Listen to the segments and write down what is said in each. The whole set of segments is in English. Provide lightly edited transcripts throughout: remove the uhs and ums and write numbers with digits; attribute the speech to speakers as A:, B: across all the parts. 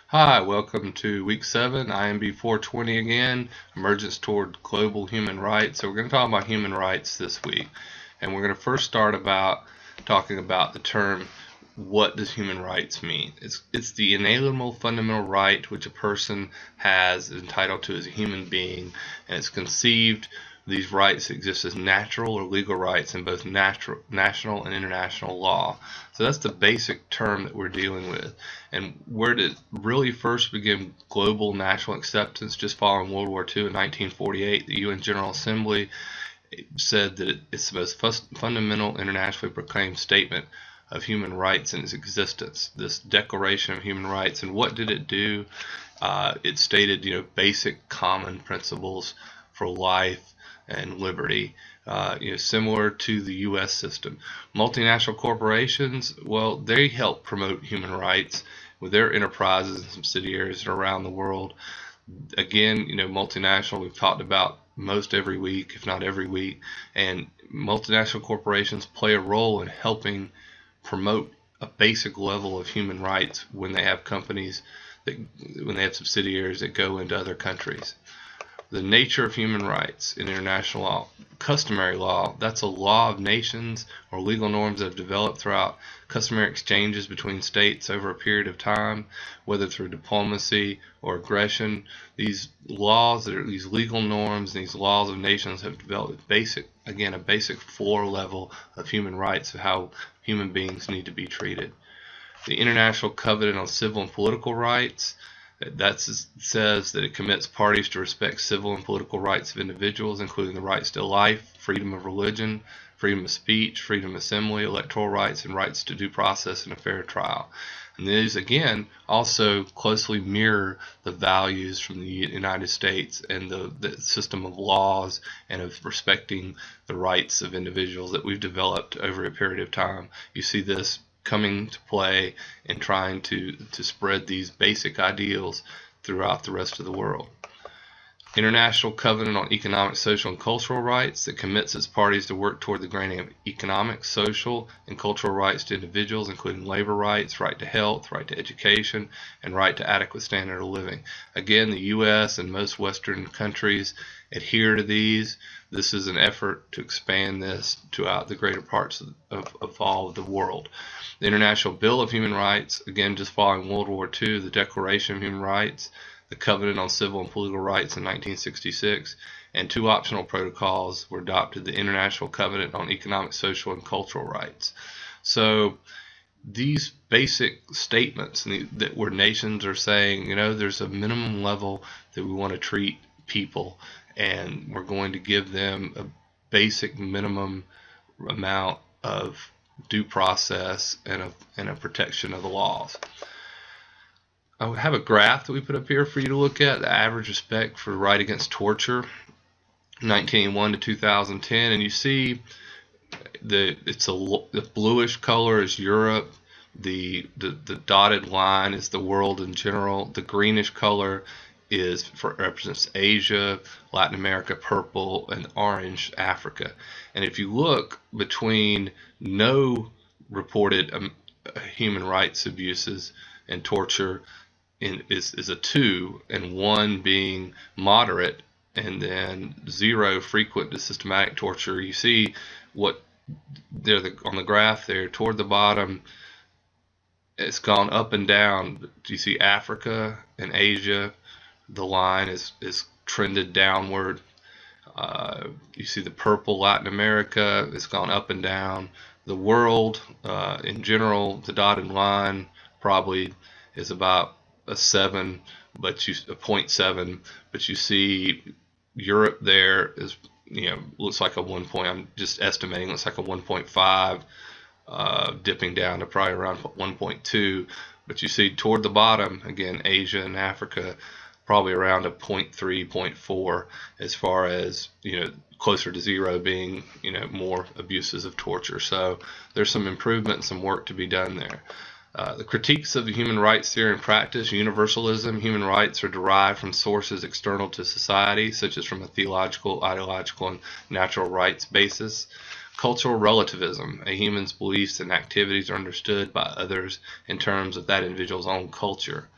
A: Hi, welcome to week 7, INB 420 again, Emergence Toward Global Human Rights. So we're going to talk about human rights this week. And we're going to first start about talking about the term, what does human rights mean? It's the inalienable fundamental right which a person has entitled to as a human being, and it's conceived these rights exist as natural or legal rights in both national and international law. So that's the basic term that we're dealing with. And where did it really first begin global national acceptance? Just following World War II in 1948, the UN General Assembly said that it's the most fundamental internationally proclaimed statement of human rights in its existence, this Declaration of Human Rights. And what did it do? It stated, basic common principles for life and liberty, similar to the U.S. system. Multinational corporations, well, they help promote human rights with their enterprises and subsidiaries around the world. Again, multinational, we've talked about most every week, if not every week, and multinational corporations play a role in helping promote a basic level of human rights when they have when they have subsidiaries that go into other countries. The nature of human rights in international law, customary law, that's a law of nations or legal norms that have developed throughout customary exchanges between states over a period of time, whether through diplomacy or aggression. These laws, these legal norms, these laws of nations have developed a basic floor level of human rights, of how human beings need to be treated. The International Covenant on Civil and Political Rights, that says that it commits parties to respect civil and political rights of individuals, including the rights to life, freedom of religion, freedom of speech, freedom of assembly, electoral rights, and rights to due process and a fair trial. And these, again, also closely mirror the values from the United States and the system of laws and of respecting the rights of individuals that we've developed over a period of time. You see this coming to play and trying to spread these basic ideals throughout the rest of the world. International Covenant on Economic, Social, and Cultural Rights that commits its parties to work toward the granting of economic, social, and cultural rights to individuals, including labor rights, right to health, right to education, and right to adequate standard of living. Again, the U.S. and most Western countries adhere to these. This is an effort to expand this throughout the greater parts of all of the world. The International Bill of Human Rights, again, just following World War II, the Declaration of Human Rights, the Covenant on Civil and Political Rights in 1966, and 2 optional protocols were adopted, the International Covenant on Economic, Social, and Cultural Rights. So these basic statements that where nations are saying, there's a minimum level that we want to treat people, and we're going to give them a basic minimum amount of due process and a protection of the laws. I have a graph that we put up here for you to look at, the average respect for the right against torture, 1981 to 2010, and you see the bluish color is Europe, the dotted line is the world in general, the greenish color represents Asia, Latin America, purple, and orange Africa. And if you look between no reported human rights abuses and torture is a 2, and 1 being moderate, and then 0 frequent to systematic torture. You see what on the graph there toward the bottom, it's gone up and down. You see Africa and Asia, the line is trended downward. You see the purple, Latin America, it's gone up and down. The world in general, the dotted line probably is about a 7, but a 0.7, but you see Europe there is, looks like a 1 point. I'm just estimating, looks like a 1.5, dipping down to probably around 1.2. But you see toward the bottom, again, Asia and Africa, probably around a 0.3, 0.4, as far as, closer to 0 being, more abuses of torture. So there's some improvement and some work to be done there. The critiques of the human rights theory and practice, universalism, human rights are derived from sources external to society, such as from a theological, ideological, and natural rights basis. Cultural relativism, a human's beliefs and activities are understood by others in terms of that individual's own culture.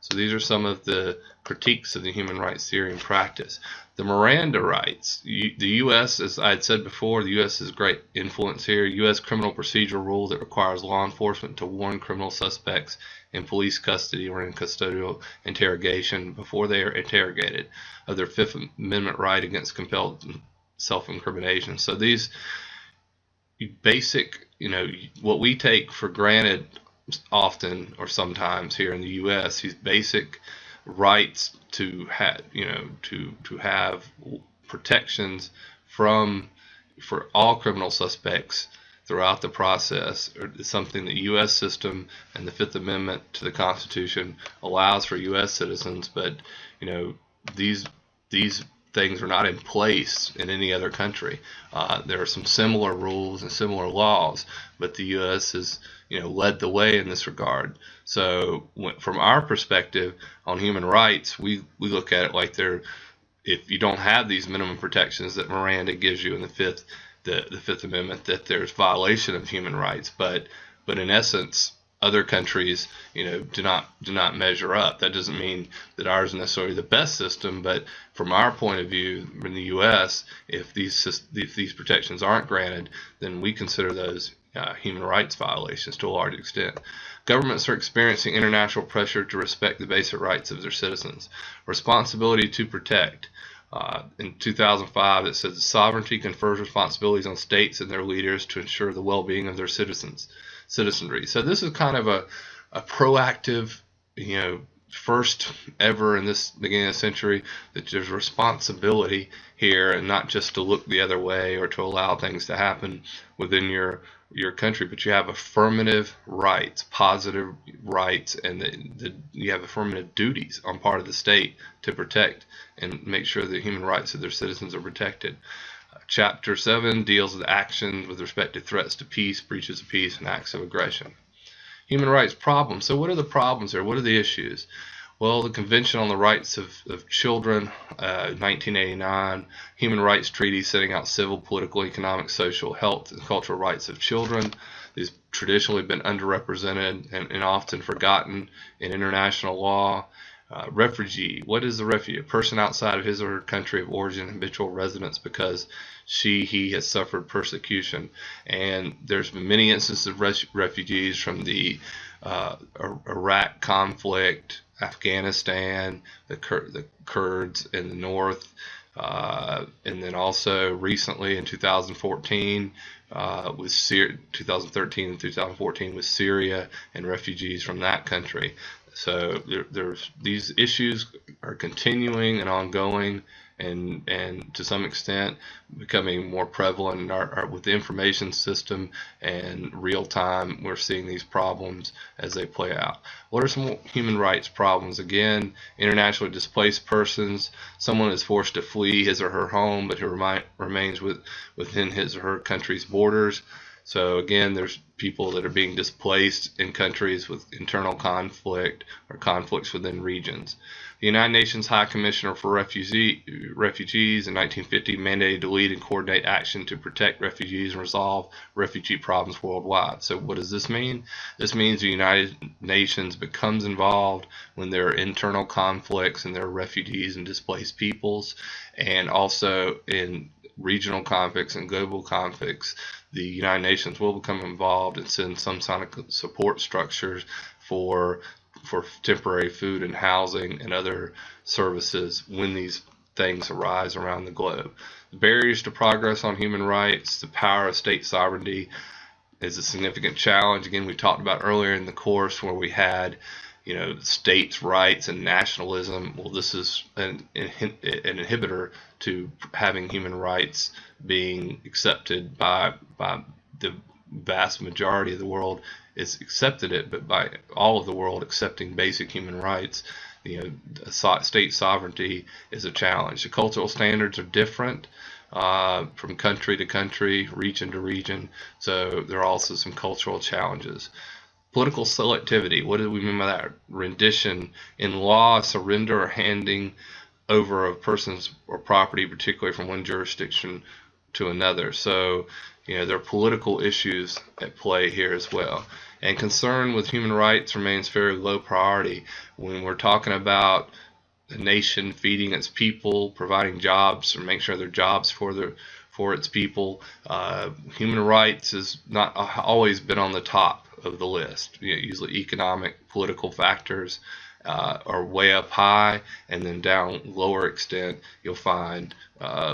A: So these are some of the critiques of the human rights theory in practice. The Miranda rights. The U.S., as I had said before, the U.S. has great influence here. U.S. criminal procedural rule that requires law enforcement to warn criminal suspects in police custody or in custodial interrogation before they are interrogated of their Fifth Amendment right against compelled self-incrimination. So these basic, what we take for granted often or sometimes here in the U.S., these basic rights to have, to have protections for all criminal suspects throughout the process is something the U.S. system and the Fifth Amendment to the Constitution allows for U.S. citizens, but these things are not in place in any other country. There are some similar rules and similar laws, but the U.S. has led the way in this regard. So from our perspective on human rights, we look at it like if you don't have these minimum protections that Miranda gives you in the Fifth Amendment, that there's violation of human rights. But in essence, other countries, do not measure up. That doesn't mean that ours is necessarily the best system, but from our point of view in the U.S., if these protections aren't granted, then we consider those human rights violations to a large extent. Governments are experiencing international pressure to respect the basic rights of their citizens. Responsibility to protect. In 2005, it says sovereignty confers responsibilities on states and their leaders to ensure the well-being of their citizenry. So this is kind of a proactive, first ever in this beginning of the century that there's responsibility here, and not just to look the other way or to allow things to happen within your country, but you have affirmative rights, positive rights, and you have affirmative duties on part of the state to protect and make sure the human rights of their citizens are protected. Chapter 7 deals with actions with respect to threats to peace, breaches of peace, and acts of aggression. Human rights problems. So what are the problems there? What are the issues? Well, the Convention on the Rights of Children, 1989, Human Rights Treaty setting out civil, political, economic, social, health, and cultural rights of children. These traditionally have been underrepresented and often forgotten in international law. Refugee. What is a refugee? A person outside of his or her country of origin, habitual residence, because he has suffered persecution. And there's been many instances of refugees from the Iraq conflict, Afghanistan, the Kurds in the north, and then also recently in 2014 with 2013 and 2014 with Syria and refugees from that country. So these issues are continuing and ongoing, and to some extent becoming more prevalent in with the information system and real time. We're seeing these problems as they play out. What are some human rights problems? Again, internationally displaced persons. Someone is forced to flee his or her home, but who remains within his or her country's borders. So again, there's people that are being displaced in countries with internal conflict or conflicts within regions. The United Nations High Commissioner for Refugees in 1950 mandated to lead and coordinate action to protect refugees and resolve refugee problems worldwide. So what does this mean? This means the United Nations becomes involved when there are internal conflicts and there are refugees and displaced peoples, and also in regional conflicts and global conflicts. The United Nations will become involved and send some kind of support structures for temporary food and housing and other services when these things arise around the globe. The barriers to progress on human rights, the power of state sovereignty is a significant challenge. Again, we talked about earlier in the course where we had states' rights and nationalism. Well, this is an inhibitor to having human rights being accepted by the vast majority of the world. It's accepted it, but by all of the world accepting basic human rights, state sovereignty is a challenge. The cultural standards are different from country to country, region to region, so there are also some cultural challenges. Political selectivity. What do we mean by that? Rendition. In law, surrender or handing over of persons or property, particularly from one jurisdiction to another. So, there are political issues at play here as well. And concern with human rights remains very low priority when we're talking about a nation feeding its people, providing jobs, or making sure there are jobs for its people. Human rights has not always been on the top of the list. Usually economic, political factors are way up high, and then down lower extent you'll find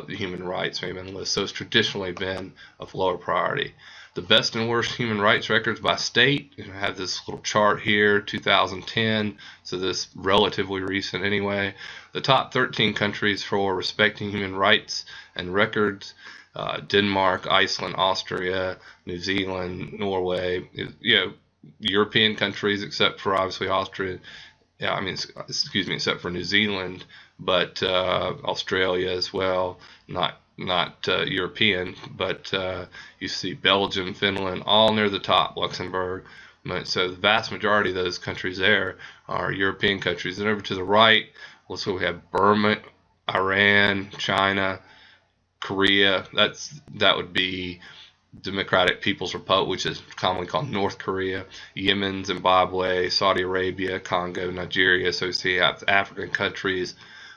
A: human rights maybe on the list. So it's traditionally been of lower priority. The best and worst human rights records by state. I have this little chart here, 2010, so this relatively recent anyway. The top 13 countries for respecting human rights and records: Denmark, Iceland, Austria, New Zealand, Norway. European countries except for obviously Austria. Except for New Zealand, but Australia as well. Not European, but you see Belgium, Finland, all near the top, Luxembourg. So the vast majority of those countries there are European countries. And over to the right, also we have Burma, Iran, China, Korea. That would be Democratic People's Republic, which is commonly called North Korea, Yemen, Zimbabwe, Saudi Arabia, Congo, Nigeria. So you see African countries,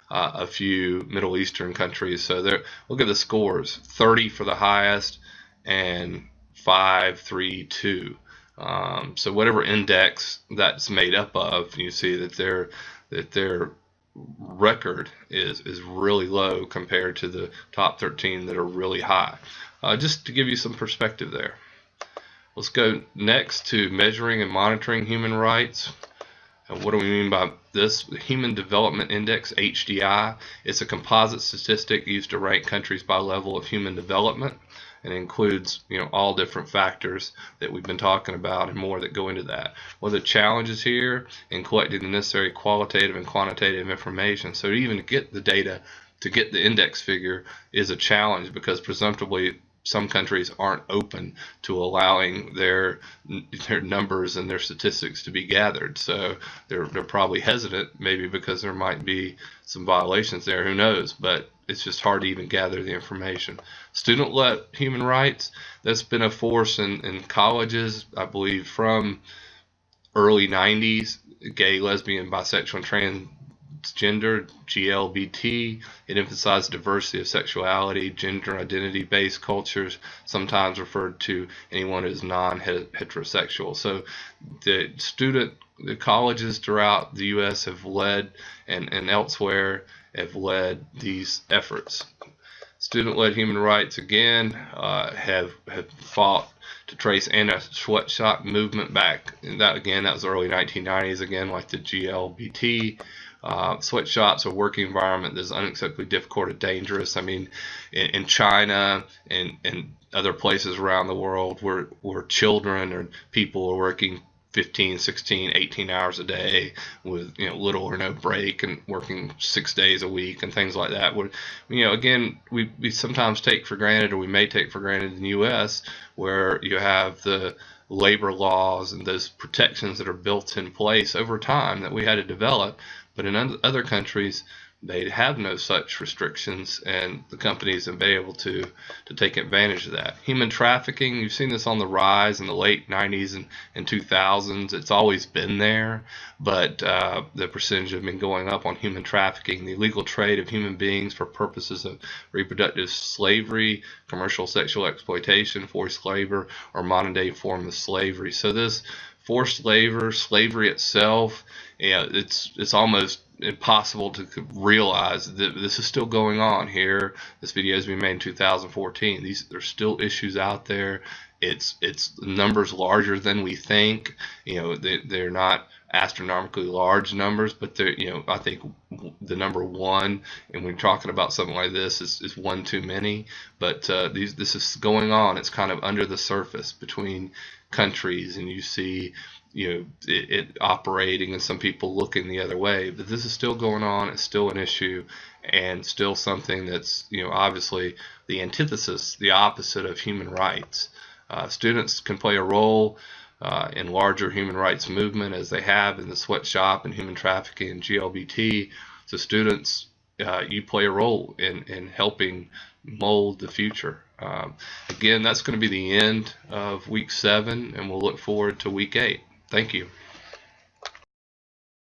A: a few Middle Eastern countries. So there, look at the scores: 30 for the highest, and 5, 3, 2. So whatever index that's made up of, you see that their record is really low compared to the top 13 that are really high. Just to give you some perspective there. Let's go next to measuring and monitoring human rights. And what do we mean by this? The Human Development Index, HDI, it's a composite statistic used to rank countries by level of human development, and includes all different factors that we've been talking about and more that go into that. One of the challenges here in collecting the necessary qualitative and quantitative information. So even to get the data, to get the index figure, is a challenge, because presumptively some countries aren't open to allowing their numbers and their statistics to be gathered. So they're probably hesitant, maybe because there might be some violations there, who knows, but it's just hard to even gather the information. Student-led human rights, that's been a force in colleges, I believe, from early 90s. Gay, lesbian, bisexual, and transgender, GLBT. It emphasized diversity of sexuality, gender identity-based cultures, sometimes referred to anyone as non-heterosexual. So the colleges throughout the U.S. have led, and elsewhere have led these efforts. Student-led human rights, again, have fought to trace anti-sweatshop movement back, and that was the early 1990s, again, like the GLBT. Sweatshops, a working environment that is unacceptably difficult or dangerous. I mean, in China and other places around the world where children or people are working 15, 16, 18 hours a day with little or no break, and working 6 days a week and things like that. Again, we sometimes take for granted, or we may take for granted in the U.S., where you have the labor laws and those protections that are built in place over time that we had to develop. But in other countries, they have no such restrictions, and the companies have been able to take advantage of that. Human trafficking, you've seen this on the rise in the late 90s and 2000s. It's always been there, but the percentage have been going up on human trafficking, the illegal trade of human beings for purposes of reproductive slavery, commercial sexual exploitation, forced labor, or modern-day form of slavery. So this forced labor, slavery itself, it's almost impossible to realize that this is still going on here. This video has been made in 2014. There's still issues out there. It's numbers larger than we think. They're not astronomically large numbers, but they're, I think the number one, and when we're talking about something like this, is one too many. But this is going on. It's kind of under the surface between countries, and you see it operating, and some people looking the other way. But this is still going on. It's still an issue, and still something that's obviously the antithesis, the opposite of human rights. Students can play a role in larger human rights movement, as they have in the sweatshop and human trafficking and GLBT. So students, you play a role in helping mold the future. Again, that's going to be the end of week 7, and we'll look forward to week 8. Thank you.